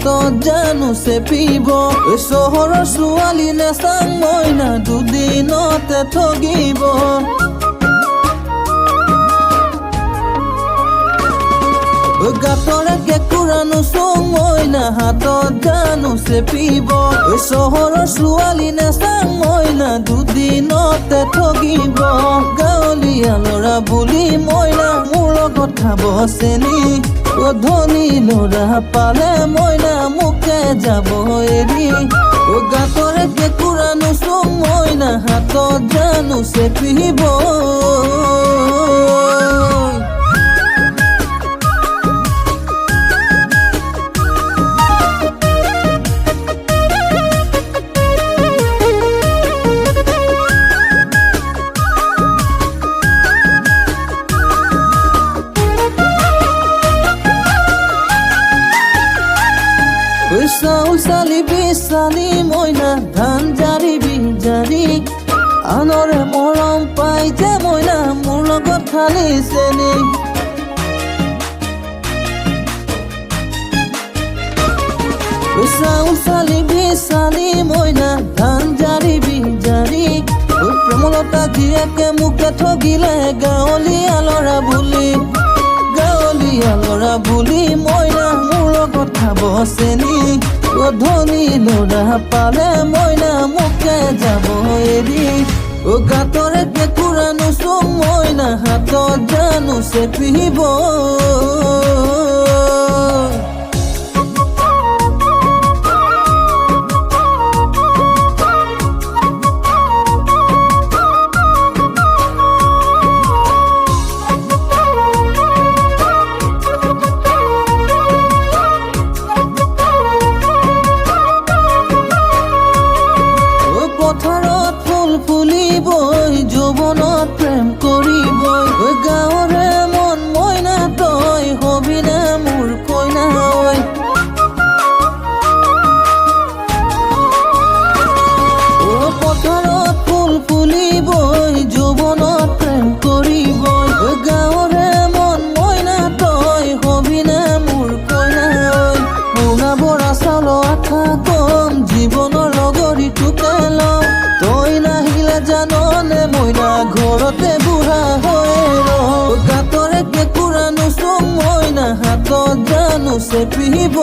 হাতত জানো চেপিব চহৰৰ ছোৱালী নেচাং মইনা দুদিনতে ঠগিব গাতৰে কেঁকুৰানো চং মইনা হাতত জানো চেপিব চহৰৰ ছোৱালী নেচাং মইনা দুদিনতে ঠগিব গাঁৱলীয়া ল'ৰা বুলি মইনা মোৰ লগত খাব চেনি ধনী ল'ৰা পালে মইনা মোকে যাব এৰি গাতৰে কেঁকুৰানো চং মইনা হাতত জানো চেপিব চাউল চালি বিচালি মইনা ধান জাৰিবি জাৰি আনৰে মৰম পাই যে মইনা মোৰ লগত খালি চেনি চাউল চালি বিচালি মইনা ধান জাৰিবি জাৰি প্ৰেমলতা জীয়েকে মোকে ঠগিলে গাঁৱলীয়া ল'ৰা বুলি মইনা মোৰ লগত খাব চেনি ধনী ল'ৰা পালে মইনা মোকে যাব এৰি গাতৰে কেঁকুৰানো চং মইনা হাতত জানো চেপিব পথাৰত ফুল ফুলিবই যৌৱনত প্ৰেম কৰিবই গাঁৱৰে মন মইনা তই হবিনে মোৰ কইনা ঐ পথাৰত ফুল ফুলিবই যৌৱনত প্ৰেম কৰিবই গাঁৱৰে মন মইনা তই হবিনে মোৰ কইনা ঐ শুনা বৰা চাউল আঠা কম জীৱনৰ লগৰী তোকে লম তই নাহিলে জাননে মইনা ঘৰতে বুঢ়া হৈ গাতৰে কেঁকুৰানো চং মইনা হাতত জানো চেপিব